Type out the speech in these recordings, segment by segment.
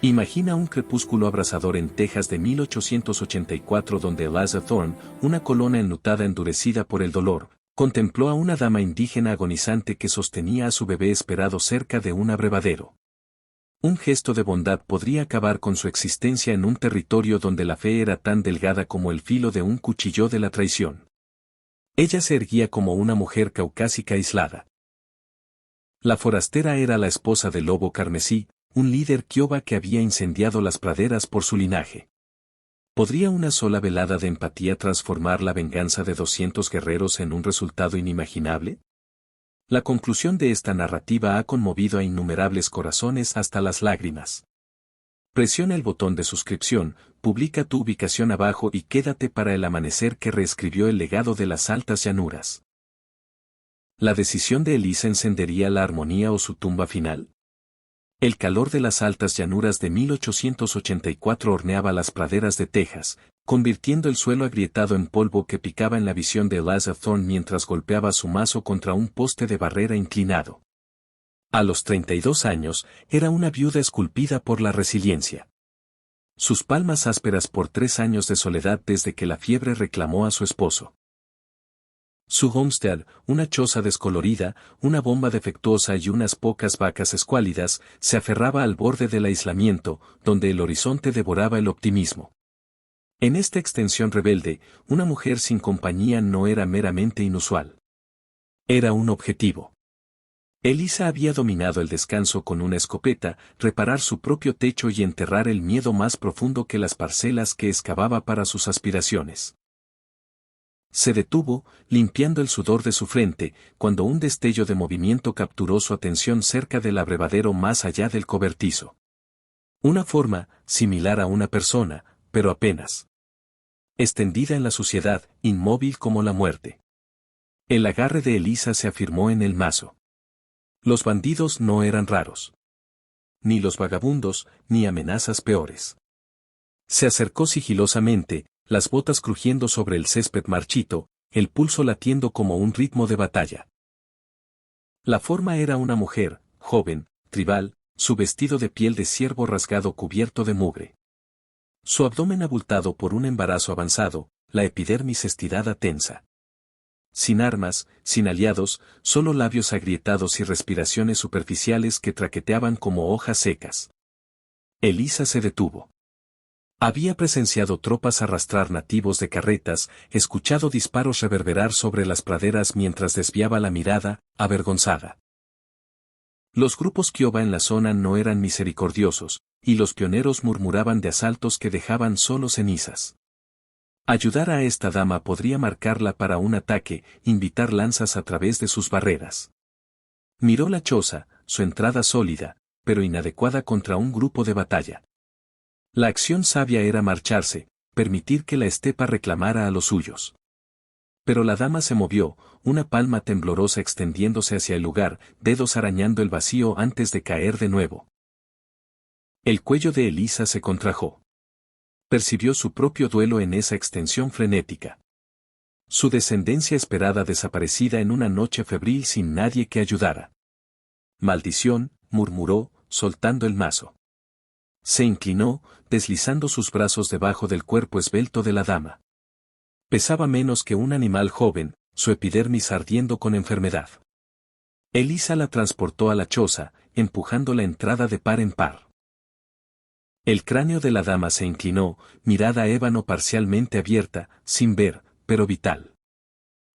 Imagina un crepúsculo abrasador en Texas de 1884 donde Eliza Thorne, una colona enlutada endurecida por el dolor, contempló a una dama indígena agonizante que sostenía a su bebé esperado cerca de un abrevadero. Un gesto de bondad podría acabar con su existencia en un territorio donde la fe era tan delgada como el filo de un cuchillo de la traición. Ella se erguía como una mujer caucásica aislada. La forastera era la esposa del lobo carmesí, un líder kiowa que había incendiado las praderas por su linaje. ¿Podría una sola velada de empatía transformar la venganza de 200 guerreros en un resultado inimaginable? La conclusión de esta narrativa ha conmovido a innumerables corazones hasta las lágrimas. Presiona el botón de suscripción, publica tu ubicación abajo y quédate para el amanecer que reescribió el legado de las altas llanuras. ¿La decisión de Eliza encendería la armonía o su tumba final? El calor de las altas llanuras de 1884 horneaba las praderas de Texas, convirtiendo el suelo agrietado en polvo que picaba en la visión de Eliza Thorne mientras golpeaba su mazo contra un poste de barrera inclinado. A los 32 años, era una viuda esculpida por la resiliencia. Sus palmas ásperas por 3 años de soledad desde que la fiebre reclamó a su esposo. Su homestead, una choza descolorida, una bomba defectuosa y unas pocas vacas escuálidas, se aferraba al borde del aislamiento, donde el horizonte devoraba el optimismo. En esta extensión rebelde, una mujer sin compañía no era meramente inusual. Era un objetivo. Eliza había dominado el descanso con una escopeta, reparar su propio techo y enterrar el miedo más profundo que las parcelas que excavaba para sus aspiraciones. Se detuvo, limpiando el sudor de su frente, cuando un destello de movimiento capturó su atención cerca del abrevadero más allá del cobertizo. Una forma, similar a una persona, pero apenas. Extendida en la suciedad, inmóvil como la muerte. El agarre de Eliza se afirmó en el mazo. Los bandidos no eran raros. Ni los vagabundos, ni amenazas peores. Se acercó sigilosamente, las botas crujiendo sobre el césped marchito, el pulso latiendo como un ritmo de batalla. La forma era una mujer, joven, tribal, su vestido de piel de ciervo rasgado cubierto de mugre. Su abdomen abultado por un embarazo avanzado, la epidermis estirada tensa. Sin armas, sin aliados, solo labios agrietados y respiraciones superficiales que traqueteaban como hojas secas. Eliza se detuvo. Había presenciado tropas arrastrar nativos de carretas, escuchado disparos reverberar sobre las praderas mientras desviaba la mirada, avergonzada. Los grupos kiowa en la zona no eran misericordiosos, y los pioneros murmuraban de asaltos que dejaban solo cenizas. Ayudar a esta dama podría marcarla para un ataque, invitar lanzas a través de sus barreras. Miró la choza, su entrada sólida, pero inadecuada contra un grupo de batalla. La acción sabia era marcharse, permitir que la estepa reclamara a los suyos. Pero la dama se movió, una palma temblorosa extendiéndose hacia el lugar, dedos arañando el vacío antes de caer de nuevo. El cuello de Eliza se contrajo. Percibió su propio duelo en esa extensión frenética. Su descendencia esperada desaparecida en una noche febril sin nadie que ayudara. Maldición, murmuró, soltando el mazo. Se inclinó, deslizando sus brazos debajo del cuerpo esbelto de la dama. Pesaba menos que un animal joven, su epidermis ardiendo con enfermedad. Eliza la transportó a la choza, empujando la entrada de par en par. El cráneo de la dama se inclinó, mirada ébano parcialmente abierta, sin ver, pero vital.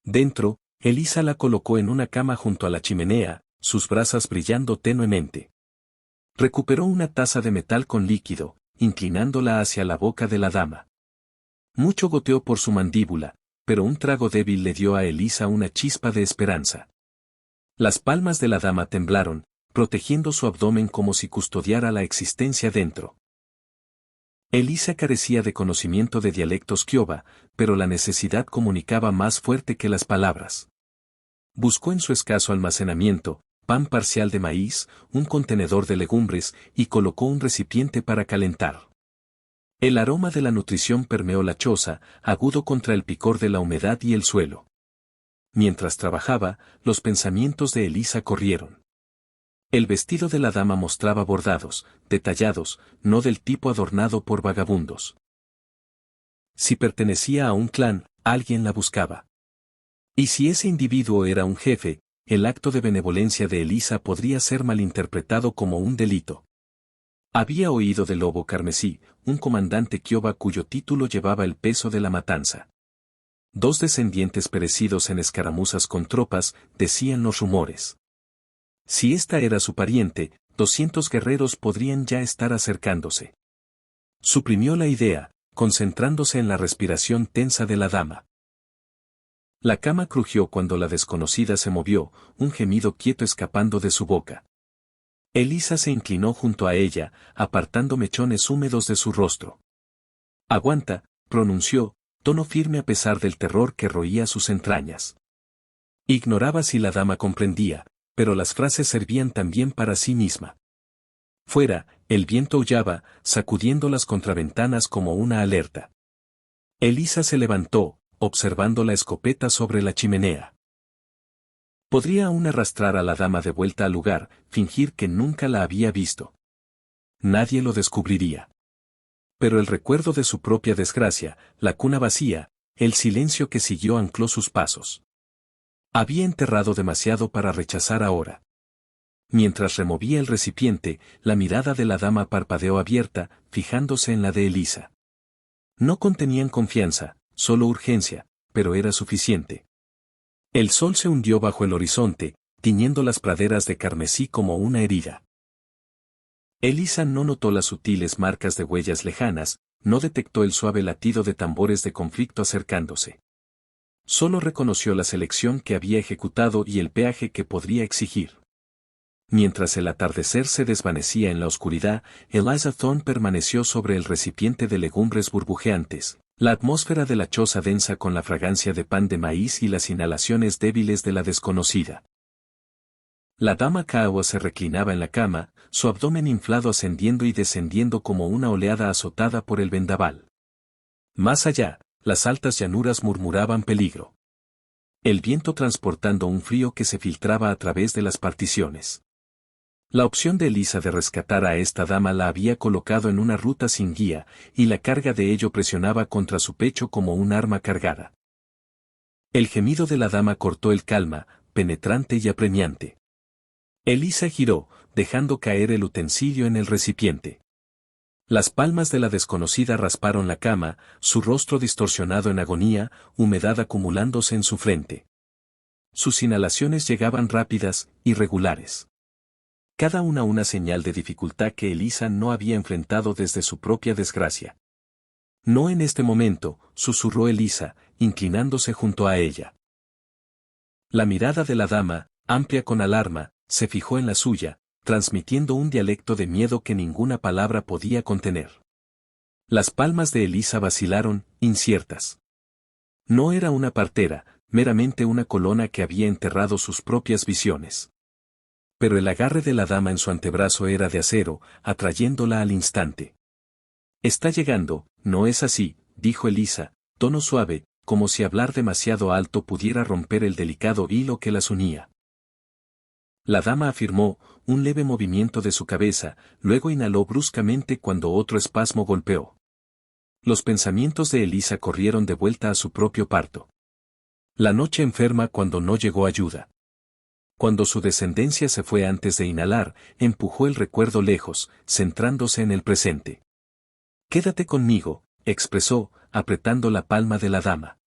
Dentro, Eliza la colocó en una cama junto a la chimenea, sus brasas brillando tenuemente. Recuperó una taza de metal con líquido, inclinándola hacia la boca de la dama. Mucho goteó por su mandíbula, pero un trago débil le dio a Eliza una chispa de esperanza. Las palmas de la dama temblaron, protegiendo su abdomen como si custodiara la existencia dentro. Eliza carecía de conocimiento de dialectos kiowa, pero la necesidad comunicaba más fuerte que las palabras. Buscó en su escaso almacenamiento, pan parcial de maíz, un contenedor de legumbres, y colocó un recipiente para calentar. El aroma de la nutrición permeó la choza, agudo contra el picor de la humedad y el suelo. Mientras trabajaba, los pensamientos de Eliza corrieron. El vestido de la dama mostraba bordados, detallados, no del tipo adornado por vagabundos. Si pertenecía a un clan, alguien la buscaba. Y si ese individuo era un jefe, el acto de benevolencia de Elisa podría ser malinterpretado como un delito. Había oído del lobo carmesí, un comandante Kiowa cuyo título llevaba el peso de la matanza. 2 descendientes perecidos en escaramuzas con tropas, decían los rumores. Si esta era su pariente, 200 guerreros podrían ya estar acercándose. Suprimió la idea, concentrándose en la respiración tensa de la dama. La cama crujió cuando la desconocida se movió, un gemido quieto escapando de su boca. Elisa se inclinó junto a ella, apartando mechones húmedos de su rostro. «Aguanta», pronunció, tono firme a pesar del terror que roía sus entrañas. Ignoraba si la dama comprendía, pero las frases servían también para sí misma. Fuera, el viento aullaba, sacudiendo las contraventanas como una alerta. Elisa se levantó, observando la escopeta sobre la chimenea. Podría aún arrastrar a la dama de vuelta al lugar, fingir que nunca la había visto. Nadie lo descubriría. Pero el recuerdo de su propia desgracia, la cuna vacía, el silencio que siguió ancló sus pasos. Había enterrado demasiado para rechazar ahora. Mientras removía el recipiente, la mirada de la dama parpadeó abierta, fijándose en la de Elisa. No contenían confianza, solo urgencia, pero era suficiente. El sol se hundió bajo el horizonte, tiñendo las praderas de carmesí como una herida. Elisa no notó las sutiles marcas de huellas lejanas, no detectó el suave latido de tambores de conflicto acercándose. Solo reconoció la selección que había ejecutado y el peaje que podría exigir. Mientras el atardecer se desvanecía en la oscuridad, Eliza Thorne permaneció sobre el recipiente de legumbres burbujeantes, la atmósfera de la choza densa con la fragancia de pan de maíz y las inhalaciones débiles de la desconocida. La dama Kaawa se reclinaba en la cama, su abdomen inflado ascendiendo y descendiendo como una oleada azotada por el vendaval. Más allá, las altas llanuras murmuraban peligro. El viento transportando un frío que se filtraba a través de las particiones. La opción de Elisa de rescatar a esta dama la había colocado en una ruta sin guía, y la carga de ello presionaba contra su pecho como un arma cargada. El gemido de la dama cortó el calma, penetrante y apremiante. Elisa giró, dejando caer el utensilio en el recipiente. Las palmas de la desconocida rasparon la cama, su rostro distorsionado en agonía, humedad acumulándose en su frente. Sus inhalaciones llegaban rápidas, irregulares. Cada una señal de dificultad que Elisa no había enfrentado desde su propia desgracia. No en este momento, susurró Elisa, inclinándose junto a ella. La mirada de la dama, amplia con alarma, se fijó en la suya, transmitiendo un dialecto de miedo que ninguna palabra podía contener. Las palmas de Elisa vacilaron, inciertas. No era una partera, meramente una colona que había enterrado sus propias visiones. Pero el agarre de la dama en su antebrazo era de acero, atrayéndola al instante. «Está llegando, ¿no es así?», dijo Elisa, tono suave, como si hablar demasiado alto pudiera romper el delicado hilo que las unía. La dama afirmó, un leve movimiento de su cabeza, luego inhaló bruscamente cuando otro espasmo golpeó. Los pensamientos de Elisa corrieron de vuelta a su propio parto. La noche enferma cuando no llegó ayuda. Cuando su descendencia se fue antes de inhalar, empujó el recuerdo lejos, centrándose en el presente. «Quédate conmigo», expresó, apretando la palma de la dama.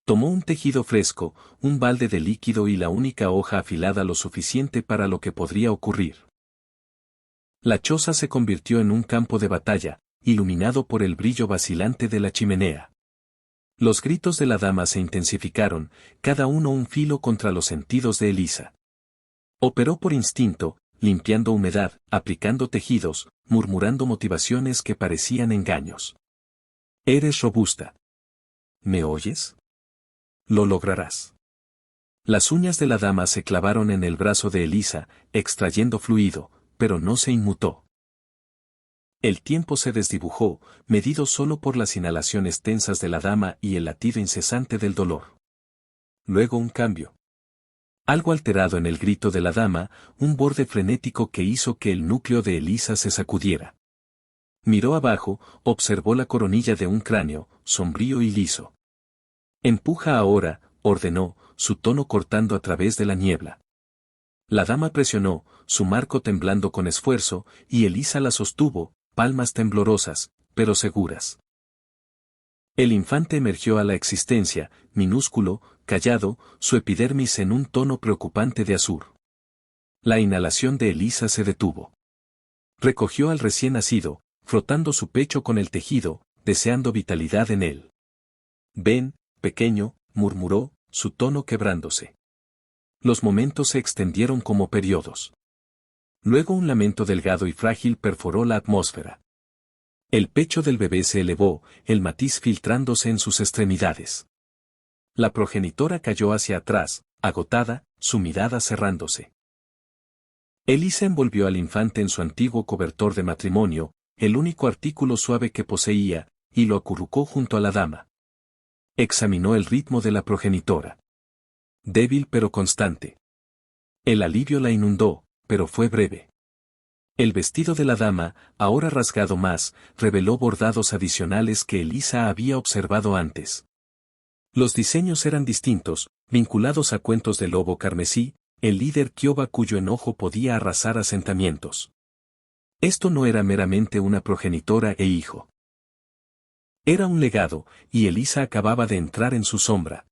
Tomó un tejido fresco, un balde de líquido y la única hoja afilada lo suficiente para lo que podría ocurrir. La choza se convirtió en un campo de batalla, iluminado por el brillo vacilante de la chimenea. Los gritos de la dama se intensificaron, cada uno un filo contra los sentidos de Elisa. Operó por instinto, limpiando humedad, aplicando tejidos, murmurando motivaciones que parecían engaños. «Eres robusta. ¿Me oyes? Lo lograrás». Las uñas de la dama se clavaron en el brazo de Elisa, extrayendo fluido, pero no se inmutó. El tiempo se desdibujó, medido solo por las inhalaciones tensas de la dama y el latido incesante del dolor. Luego un cambio. Algo alterado en el grito de la dama, un borde frenético que hizo que el núcleo de Elisa se sacudiera. Miró abajo, observó la coronilla de un cráneo, sombrío y liso. Empuja ahora, ordenó, su tono cortando a través de la niebla. La dama presionó, su marco temblando con esfuerzo, y Elisa la sostuvo, palmas temblorosas, pero seguras. El infante emergió a la existencia, minúsculo, callado, su epidermis en un tono preocupante de azur. La inhalación de Elisa se detuvo. Recogió al recién nacido, frotando su pecho con el tejido, deseando vitalidad en él. «Ven, pequeño», murmuró, su tono quebrándose. Los momentos se extendieron como periodos. Luego un lamento delgado y frágil perforó la atmósfera. El pecho del bebé se elevó, el matiz filtrándose en sus extremidades. La progenitora cayó hacia atrás, agotada, su mirada cerrándose. Elisa envolvió al infante en su antiguo cobertor de matrimonio, el único artículo suave que poseía, y lo acurrucó junto a la dama. Examinó el ritmo de la progenitora. Débil pero constante. El alivio la inundó, pero fue breve. El vestido de la dama, ahora rasgado más, reveló bordados adicionales que Elisa había observado antes. Los diseños eran distintos, vinculados a cuentos de lobo carmesí, el líder Kioba cuyo enojo podía arrasar asentamientos. Esto no era meramente una progenitora e hijo. Era un legado, y Elisa acababa de entrar en su sombra.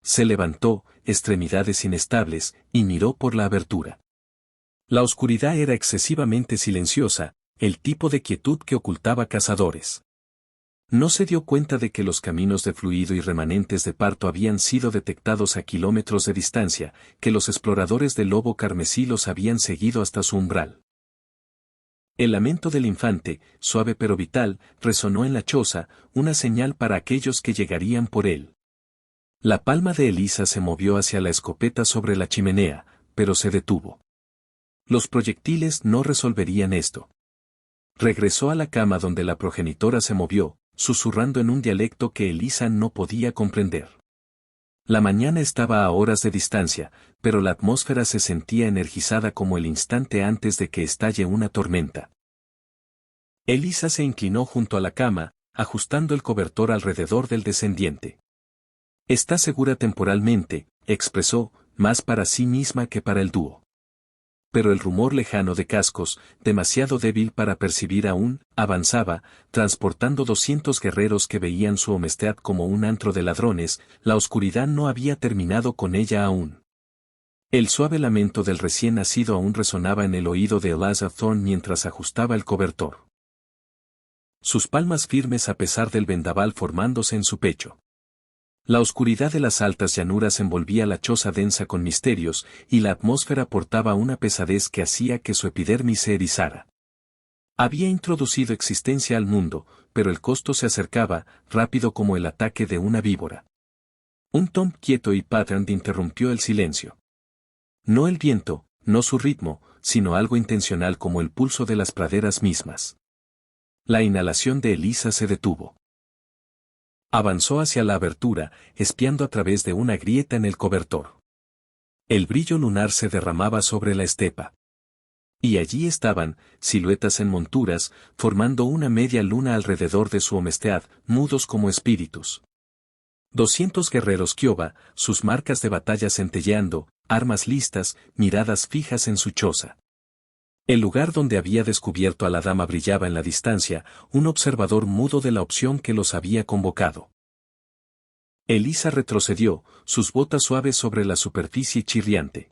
Se levantó, extremidades inestables, y miró por la abertura. La oscuridad era excesivamente silenciosa, el tipo de quietud que ocultaba cazadores. No se dio cuenta de que los caminos de fluido y remanentes de parto habían sido detectados a kilómetros de distancia, que los exploradores del lobo carmesí los habían seguido hasta su umbral. El lamento del infante, suave pero vital, resonó en la choza, una señal para aquellos que llegarían por él. La palma de Elisa se movió hacia la escopeta sobre la chimenea, pero se detuvo. Los proyectiles no resolverían esto. Regresó a la cama donde la progenitora se movió, susurrando en un dialecto que Elisa no podía comprender. La mañana estaba a horas de distancia, pero la atmósfera se sentía energizada como el instante antes de que estalle una tormenta. Elisa se inclinó junto a la cama, ajustando el cobertor alrededor del descendiente. «Está segura temporalmente», expresó, más para sí misma que para el dúo. Pero el rumor lejano de cascos, demasiado débil para percibir aún, avanzaba, transportando 200 guerreros que veían su Homestead como un antro de ladrones. La oscuridad no había terminado con ella aún. El suave lamento del recién nacido aún resonaba en el oído de Eliza Thorne mientras ajustaba el cobertor. Sus palmas firmes a pesar del vendaval formándose en su pecho. La oscuridad de las altas llanuras envolvía la choza densa con misterios, y la atmósfera portaba una pesadez que hacía que su epidermis se erizara. Había introducido existencia al mundo, pero el costo se acercaba, rápido como el ataque de una víbora. Un tom quieto y pattern interrumpió el silencio. No el viento, no su ritmo, sino algo intencional como el pulso de las praderas mismas. La inhalación de Elisa se detuvo. Avanzó hacia la abertura, espiando a través de una grieta en el cobertor. El brillo lunar se derramaba sobre la estepa. Y allí estaban, siluetas en monturas, formando una media luna alrededor de su Homestead, mudos como espíritus. 200 guerreros Kioba, sus marcas de batalla centelleando, armas listas, miradas fijas en su choza. El lugar donde había descubierto a la dama brillaba en la distancia, un observador mudo de la opción que los había convocado. Elisa retrocedió, sus botas suaves sobre la superficie chirriante.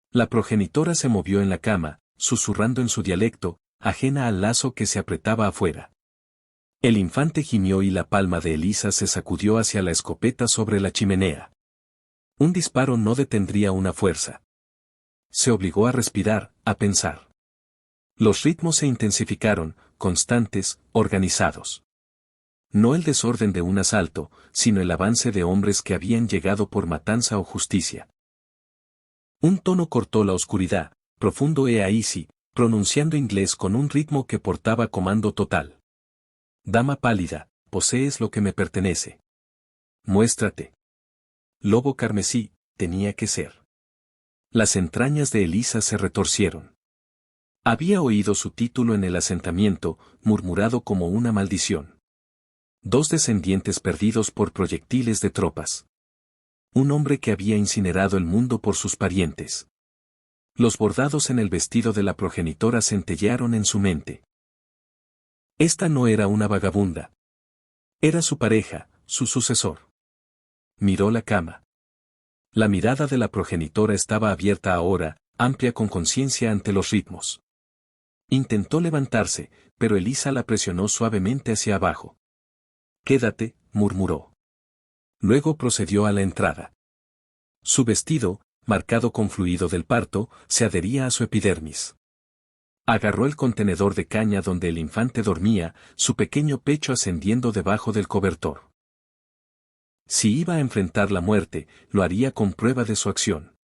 La progenitora se movió en la cama, susurrando en su dialecto, ajena al lazo que se apretaba afuera. El infante gimió y la palma de Elisa se sacudió hacia la escopeta sobre la chimenea. Un disparo no detendría una fuerza. Se obligó a respirar, a pensar. Los ritmos se intensificaron, constantes, organizados. No el desorden de un asalto, sino el avance de hombres que habían llegado por matanza o justicia. Un tono cortó la oscuridad, profundo e easy, pronunciando inglés con un ritmo que portaba comando total. Dama pálida, posees lo que me pertenece. Muéstrate. Lobo carmesí, tenía que ser. Las entrañas de Elisa se retorcieron. Había oído su título en el asentamiento, murmurado como una maldición. 2 descendientes perdidos por proyectiles de tropas. Un hombre que había incinerado el mundo por sus parientes. Los bordados en el vestido de la progenitora centellearon en su mente. Esta no era una vagabunda. Era su pareja, su sucesor. Miró la cama. La mirada de la progenitora estaba abierta ahora, amplia con conciencia ante los ritmos. Intentó levantarse, pero Elisa la presionó suavemente hacia abajo. «Quédate», murmuró. Luego procedió a la entrada. Su vestido, marcado con fluido del parto, se adhería a su epidermis. Agarró el contenedor de caña donde el infante dormía, su pequeño pecho ascendiendo debajo del cobertor. Si iba a enfrentar la muerte, lo haría con prueba de su acción.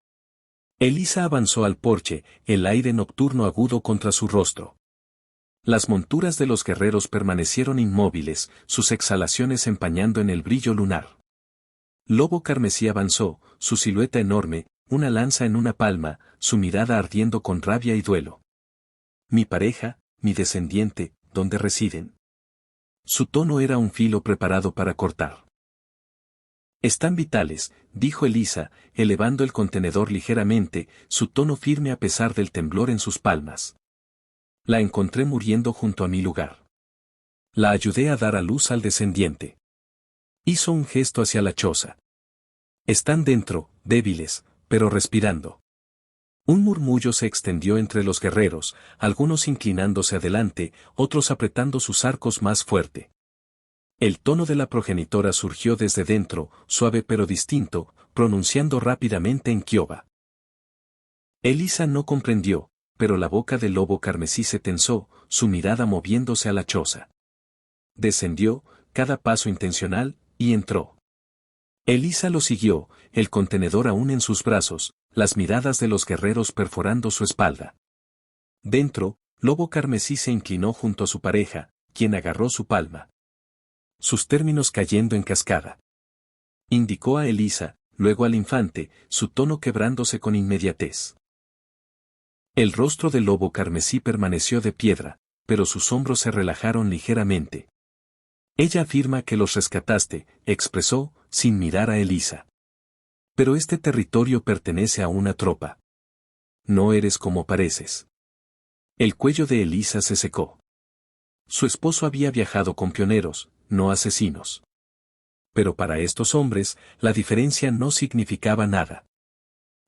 Elisa avanzó al porche, el aire nocturno agudo contra su rostro. Las monturas de los guerreros permanecieron inmóviles, sus exhalaciones empañando en el brillo lunar. Lobo Carmesí avanzó, su silueta enorme, una lanza en una palma, su mirada ardiendo con rabia y duelo. «Mi pareja, mi descendiente, ¿dónde residen?» Su tono era un filo preparado para cortar. «Están vitales», dijo Elisa, elevando el contenedor ligeramente, su tono firme a pesar del temblor en sus palmas. «La encontré muriendo junto a mi lugar. La ayudé a dar a luz al descendiente». Hizo un gesto hacia la choza. «Están dentro, débiles, pero respirando». Un murmullo se extendió entre los guerreros, algunos inclinándose adelante, otros apretando sus arcos más fuerte. El tono de la progenitora surgió desde dentro, suave pero distinto, pronunciando rápidamente en Kiowa. Elisa no comprendió, pero la boca del lobo carmesí se tensó, su mirada moviéndose a la choza. Descendió, cada paso intencional, y entró. Elisa lo siguió, el contenedor aún en sus brazos, las miradas de los guerreros perforando su espalda. Dentro, Lobo Carmesí se inclinó junto a su pareja, quien agarró su palma. Sus términos cayendo en cascada. Indicó a Elisa, luego al infante, su tono quebrándose con inmediatez. El rostro del Lobo Carmesí permaneció de piedra, pero sus hombros se relajaron ligeramente. «Ella afirma que los rescataste», expresó, sin mirar a Elisa. «Pero este territorio pertenece a una tropa. No eres como pareces». El cuello de Elisa se secó. Su esposo había viajado con pioneros, no asesinos. Pero para estos hombres, la diferencia no significaba nada.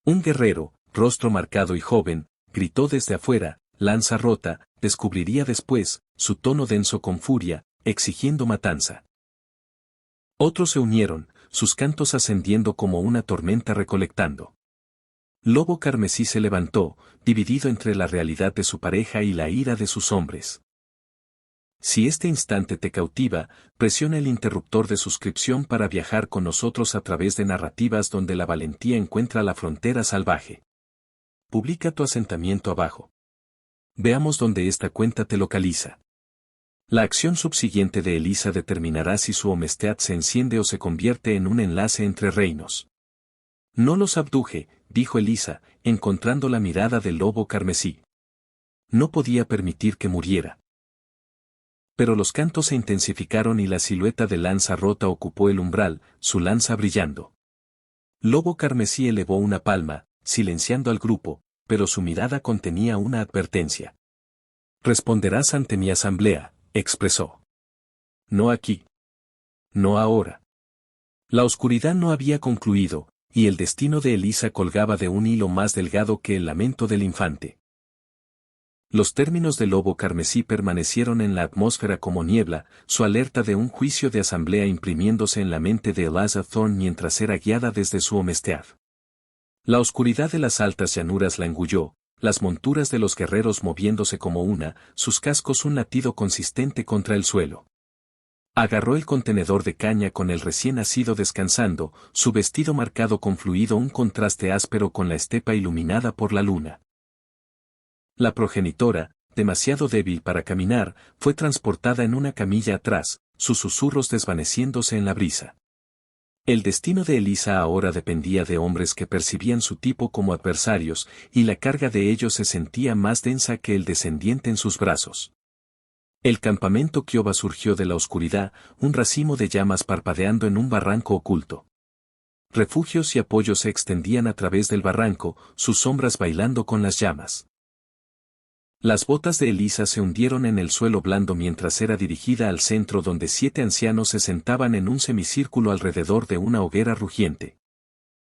Un guerrero, rostro marcado y joven, gritó desde afuera, lanza rota, descubriría después, su tono denso con furia, exigiendo matanza. Otros se unieron, sus cantos ascendiendo como una tormenta recolectando. Lobo Carmesí se levantó, dividido entre la realidad de su pareja y la ira de sus hombres. Si este instante te cautiva, presiona el interruptor de suscripción para viajar con nosotros a través de narrativas donde la valentía encuentra la frontera salvaje. Publica tu asentamiento abajo. Veamos dónde esta cuenta te localiza. La acción subsiguiente de Elisa determinará si su Homestead se enciende o se convierte en un enlace entre reinos. «No los abduje», dijo Elisa, encontrando la mirada del Lobo Carmesí. No podía permitir que muriera. Pero los cantos se intensificaron y la silueta de lanza rota ocupó el umbral, su lanza brillando. Lobo Carmesí elevó una palma, silenciando al grupo, pero su mirada contenía una advertencia. «Responderás ante mi asamblea», expresó. «No aquí. No ahora». La oscuridad no había concluido, y el destino de Elisa colgaba de un hilo más delgado que el lamento del infante. Los términos del Lobo Carmesí permanecieron en la atmósfera como niebla, su alerta de un juicio de asamblea imprimiéndose en la mente de Eliza Thorne mientras era guiada desde su Homestead. La oscuridad de las altas llanuras la engulló, las monturas de los guerreros moviéndose como una, sus cascos un latido consistente contra el suelo. Agarró el contenedor de caña con el recién nacido descansando, su vestido marcado con fluido un contraste áspero con la estepa iluminada por la luna. La progenitora, demasiado débil para caminar, fue transportada en una camilla atrás, sus susurros desvaneciéndose en la brisa. El destino de Elisa ahora dependía de hombres que percibían su tipo como adversarios, y la carga de ellos se sentía más densa que el descendiente en sus brazos. El campamento Kiowa surgió de la oscuridad, un racimo de llamas parpadeando en un barranco oculto. Refugios y apoyos se extendían a través del barranco, sus sombras bailando con las llamas. Las botas de Elisa se hundieron en el suelo blando mientras era dirigida al centro donde 7 ancianos se sentaban en un semicírculo alrededor de una hoguera rugiente.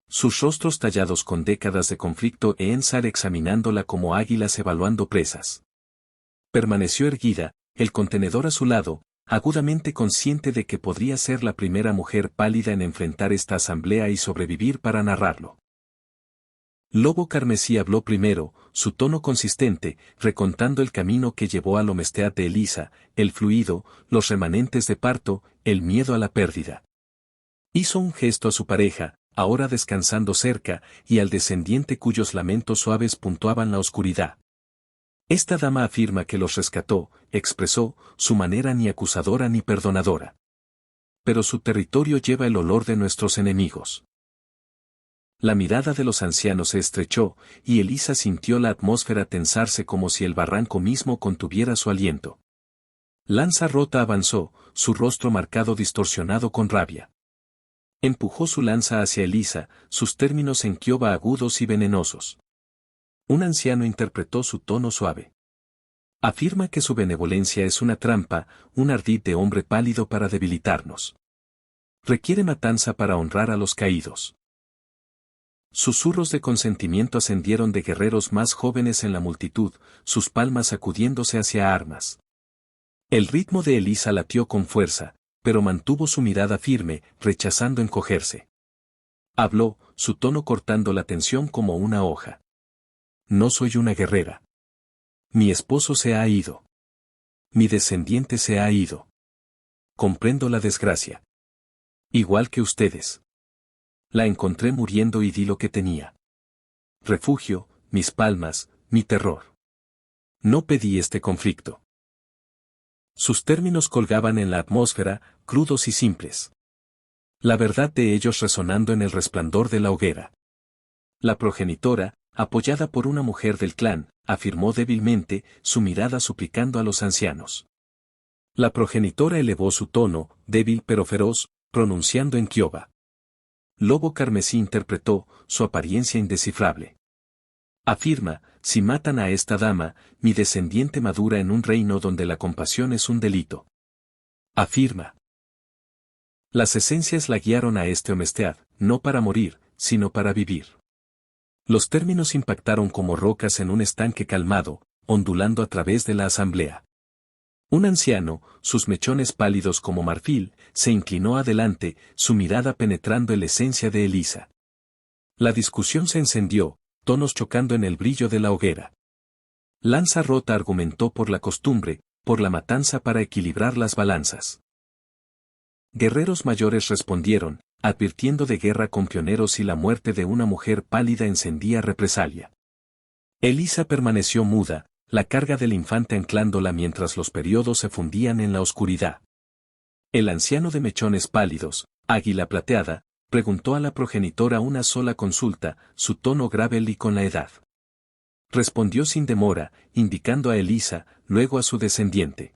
Sus rostros tallados con décadas de conflicto e Ensar examinándola como águilas evaluando presas. Permaneció erguida, el contenedor a su lado, agudamente consciente de que podría ser la primera mujer pálida en enfrentar esta asamblea y sobrevivir para narrarlo. Lobo Carmesí habló primero, su tono consistente, recontando el camino que llevó al Omestead de Elisa, el fluido, los remanentes de parto, el miedo a la pérdida. Hizo un gesto a su pareja, ahora descansando cerca, y al descendiente cuyos lamentos suaves puntuaban la oscuridad. Esta dama afirma que los rescató, expresó, su manera ni acusadora ni perdonadora. Pero su territorio lleva el olor de nuestros enemigos. La mirada de los ancianos se estrechó, y Elisa sintió la atmósfera tensarse como si el barranco mismo contuviera su aliento. Lanza Rota avanzó, su rostro marcado distorsionado con rabia. Empujó su lanza hacia Elisa, sus términos en Kiowa agudos y venenosos. Un anciano interpretó su tono suave. Afirma que su benevolencia es una trampa, un ardid de hombre pálido para debilitarnos. Requiere matanza para honrar a los caídos. Susurros de consentimiento ascendieron de guerreros más jóvenes en la multitud, sus palmas sacudiéndose hacia armas. El ritmo de Elisa latió con fuerza, pero mantuvo su mirada firme, rechazando encogerse. Habló, su tono cortando la tensión como una hoja. No soy una guerrera. Mi esposo se ha ido. Mi descendiente se ha ido. Comprendo la desgracia. Igual que ustedes. La encontré muriendo y di lo que tenía. Refugio, mis palmas, mi terror. No pedí este conflicto. Sus términos colgaban en la atmósfera, crudos y simples. La verdad de ellos resonando en el resplandor de la hoguera. La progenitora, apoyada por una mujer del clan, afirmó débilmente, su mirada suplicando a los ancianos. La progenitora elevó su tono, débil pero feroz, pronunciando en Kiowa. Lobo Carmesí interpretó, su apariencia indescifrable. Afirma, si matan a esta dama, mi descendiente madura en un reino donde la compasión es un delito. Afirma. Las esencias la guiaron a este Omestead, no para morir, sino para vivir. Los términos impactaron como rocas en un estanque calmado, ondulando a través de la asamblea. Un anciano, sus mechones pálidos como marfil, se inclinó adelante, su mirada penetrando en la esencia de Elisa. La discusión se encendió, tonos chocando en el brillo de la hoguera. Lanza Rota argumentó por la costumbre, por la matanza para equilibrar las balanzas. Guerreros mayores respondieron, advirtiendo de guerra con pioneros y la muerte de una mujer pálida encendía represalia. Elisa permaneció muda, la carga del infante anclándola mientras los periodos se fundían en la oscuridad. El anciano de mechones pálidos, águila plateada, preguntó a la progenitora una sola consulta, su tono grave y con la edad. Respondió sin demora, indicando a Elisa, luego a su descendiente.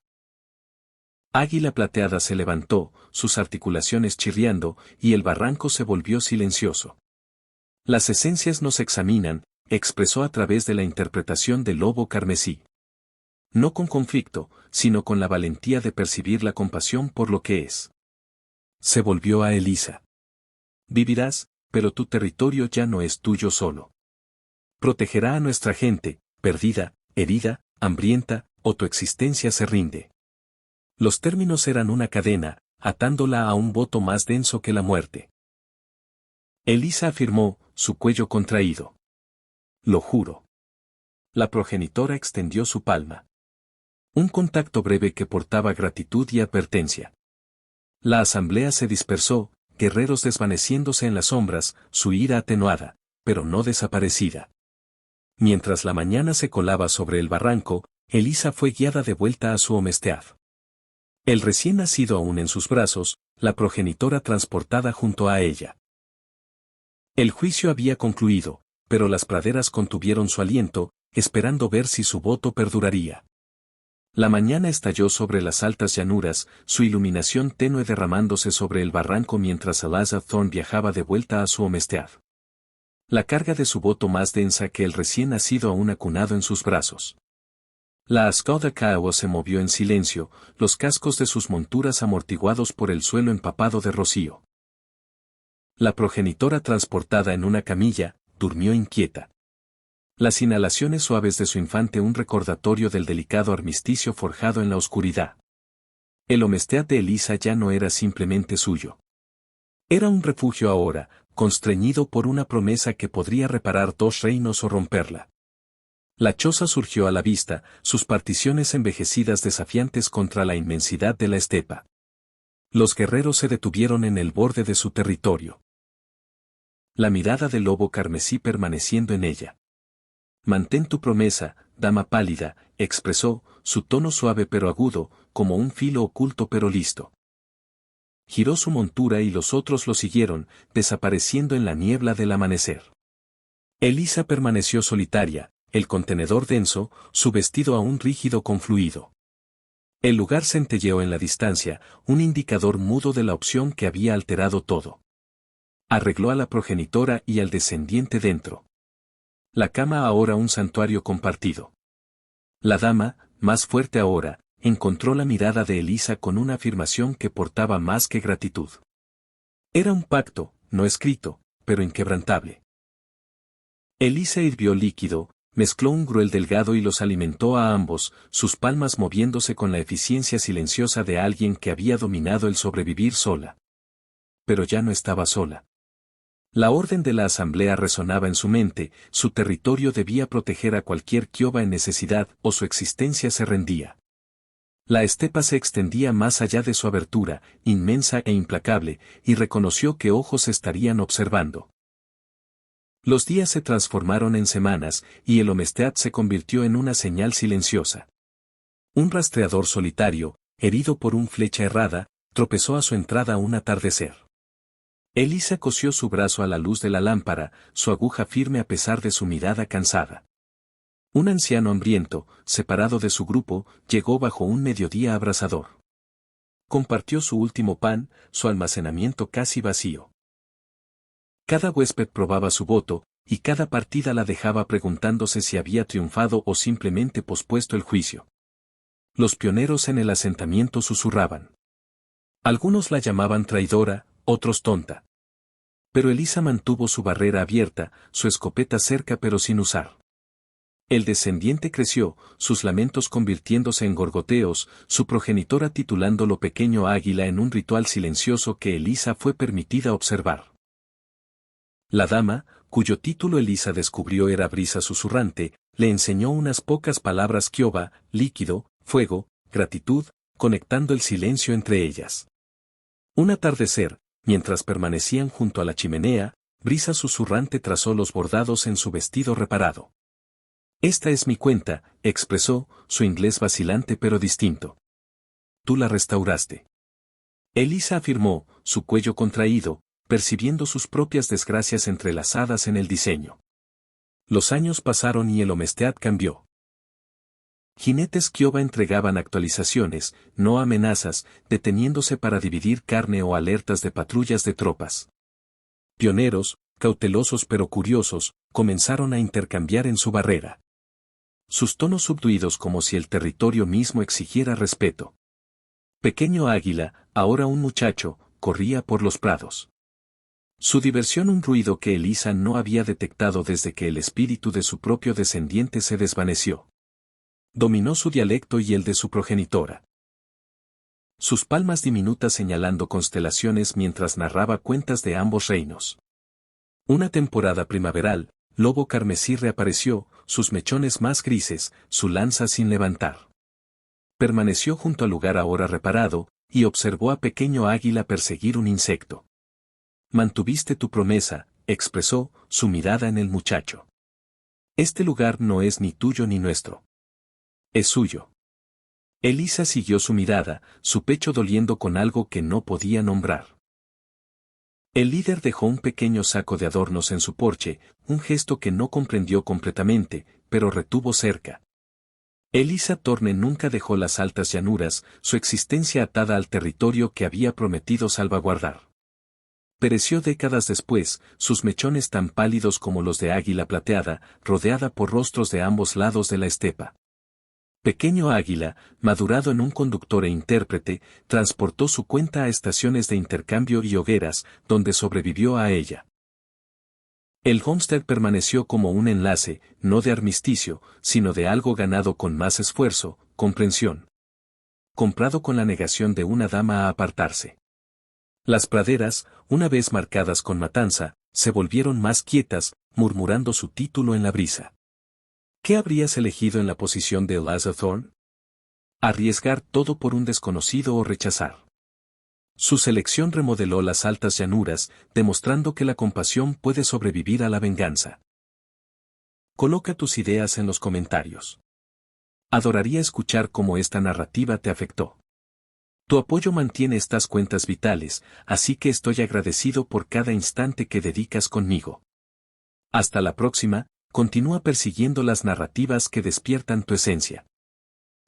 Águila plateada se levantó, sus articulaciones chirriando, y el barranco se volvió silencioso. Las esencias nos examinan, expresó a través de la interpretación del Lobo Carmesí. No con conflicto, sino con la valentía de percibir la compasión por lo que es. Se volvió a Elisa. Vivirás, pero tu territorio ya no es tuyo solo. Protegerá a nuestra gente, perdida, herida, hambrienta, o tu existencia se rinde. Los términos eran una cadena, atándola a un voto más denso que la muerte. Elisa afirmó, su cuello contraído. Lo juro. La progenitora extendió su palma. Un contacto breve que portaba gratitud y advertencia. La asamblea se dispersó, guerreros desvaneciéndose en las sombras, su ira atenuada, pero no desaparecida. Mientras la mañana se colaba sobre el barranco, Elisa fue guiada de vuelta a su Omestead. El recién nacido aún en sus brazos, la progenitora transportada junto a ella. El juicio había concluido, pero las praderas contuvieron su aliento, esperando ver si su voto perduraría. La mañana estalló sobre las altas llanuras, su iluminación tenue derramándose sobre el barranco mientras Eliza Thorne viajaba de vuelta a su Homestead. La carga de su voto más densa que el recién nacido aún acunado en sus brazos. La Ascota Kiowa se movió en silencio, los cascos de sus monturas amortiguados por el suelo empapado de rocío. La progenitora transportada en una camilla, durmió inquieta. Las inhalaciones suaves de su infante un recordatorio del delicado armisticio forjado en la oscuridad. El Homestead de Eliza ya no era simplemente suyo. Era un refugio ahora, constreñido por una promesa que podría reparar 2 reinos o romperla. La choza surgió a la vista, sus particiones envejecidas desafiantes contra la inmensidad de la estepa. Los guerreros se detuvieron en el borde de su territorio. La mirada del lobo carmesí permaneciendo en ella. Mantén tu promesa, dama pálida, expresó, su tono suave pero agudo, como un filo oculto pero listo. Giró su montura y los otros lo siguieron, desapareciendo en la niebla del amanecer. Eliza permaneció solitaria, el contenedor denso, su vestido aún rígido con fluido. El lugar centelleó en la distancia, un indicador mudo de la opción que había alterado todo. Arregló a la progenitora y al descendiente dentro. La cama ahora un santuario compartido. La dama, más fuerte ahora, encontró la mirada de Eliza con una afirmación que portaba más que gratitud. Era un pacto, no escrito, pero inquebrantable. Eliza hirvió líquido, mezcló un gruel delgado y los alimentó a ambos, sus palmas moviéndose con la eficiencia silenciosa de alguien que había dominado el sobrevivir sola. Pero ya no estaba sola. La orden de la asamblea resonaba en su mente, su territorio debía proteger a cualquier Kiowa en necesidad o su existencia se rendía. La estepa se extendía más allá de su abertura, inmensa e implacable, y reconoció que ojos estarían observando. Los días se transformaron en semanas, y el Homestead se convirtió en una señal silenciosa. Un rastreador solitario, herido por una flecha errada, tropezó a su entrada un atardecer. Eliza cosió su brazo a la luz de la lámpara, su aguja firme a pesar de su mirada cansada. Un anciano hambriento, separado de su grupo, llegó bajo un mediodía abrasador. Compartió su último pan, su almacenamiento casi vacío. Cada huésped probaba su voto, y cada partida la dejaba preguntándose si había triunfado o simplemente pospuesto el juicio. Los pioneros en el asentamiento susurraban. Algunos la llamaban traidora, otros tonta. Pero Eliza mantuvo su barrera abierta, su escopeta cerca pero sin usar. El descendiente creció, sus lamentos convirtiéndose en gorgoteos, su progenitora titulándolo pequeño águila en un ritual silencioso que Eliza fue permitida observar. La dama, cuyo título Eliza descubrió era brisa susurrante, le enseñó unas pocas palabras Kiowa, líquido, fuego, gratitud, conectando el silencio entre ellas. Un atardecer, mientras permanecían junto a la chimenea, brisa susurrante trazó los bordados en su vestido reparado. Esta es mi cuenta, expresó, su inglés vacilante pero distinto. Tú la restauraste. Eliza afirmó, su cuello contraído, percibiendo sus propias desgracias entrelazadas en el diseño. Los años pasaron y el Homestead cambió. Jinetes Kiowa entregaban actualizaciones, no amenazas, deteniéndose para dividir carne o alertas de patrullas de tropas. Pioneros, cautelosos pero curiosos, comenzaron a intercambiar en su barrera. Sus tonos subduidos como si el territorio mismo exigiera respeto. Pequeño águila, ahora un muchacho, corría por los prados. Su diversión un ruido que Eliza no había detectado desde que el espíritu de su propio descendiente se desvaneció. Dominó su dialecto y el de su progenitora. Sus palmas diminutas señalando constelaciones mientras narraba cuentas de ambos reinos. Una temporada primaveral, lobo carmesí reapareció, sus mechones más grises, su lanza sin levantar. Permaneció junto al lugar ahora reparado, y observó a pequeño águila perseguir un insecto. Mantuviste tu promesa, expresó, su mirada en el muchacho. Este lugar no es ni tuyo ni nuestro. Es suyo. Elisa siguió su mirada, su pecho doliendo con algo que no podía nombrar. El líder dejó un pequeño saco de adornos en su porche, un gesto que no comprendió completamente, pero retuvo cerca. Elisa Thorne nunca dejó las altas llanuras, su existencia atada al territorio que había prometido salvaguardar. Pereció décadas después, sus mechones tan pálidos como los de águila plateada, rodeada por rostros de ambos lados de la estepa. Pequeño águila, madurado en un conductor e intérprete, transportó su cuenta a estaciones de intercambio y hogueras, donde sobrevivió a ella. El Homestead permaneció como un enlace, no de armisticio, sino de algo ganado con más esfuerzo, comprensión. Comprado con la negación de una dama a apartarse. Las praderas, una vez marcadas con matanza, se volvieron más quietas, murmurando su título en la brisa. ¿Qué habrías elegido en la posición de Eliza Thorne? Arriesgar todo por un desconocido o rechazar. Su selección remodeló las altas llanuras, demostrando que la compasión puede sobrevivir a la venganza. Coloca tus ideas en los comentarios. Adoraría escuchar cómo esta narrativa te afectó. Tu apoyo mantiene estas cuentas vitales, así que estoy agradecido por cada instante que dedicas conmigo. Hasta la próxima. Continúa persiguiendo las narrativas que despiertan tu esencia.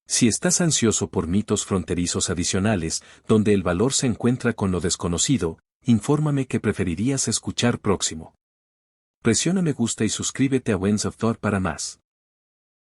Si estás ansioso por mitos fronterizos adicionales, donde el valor se encuentra con lo desconocido, infórmame qué preferirías escuchar próximo. Presiona me gusta y suscríbete a Winds of Thor para más.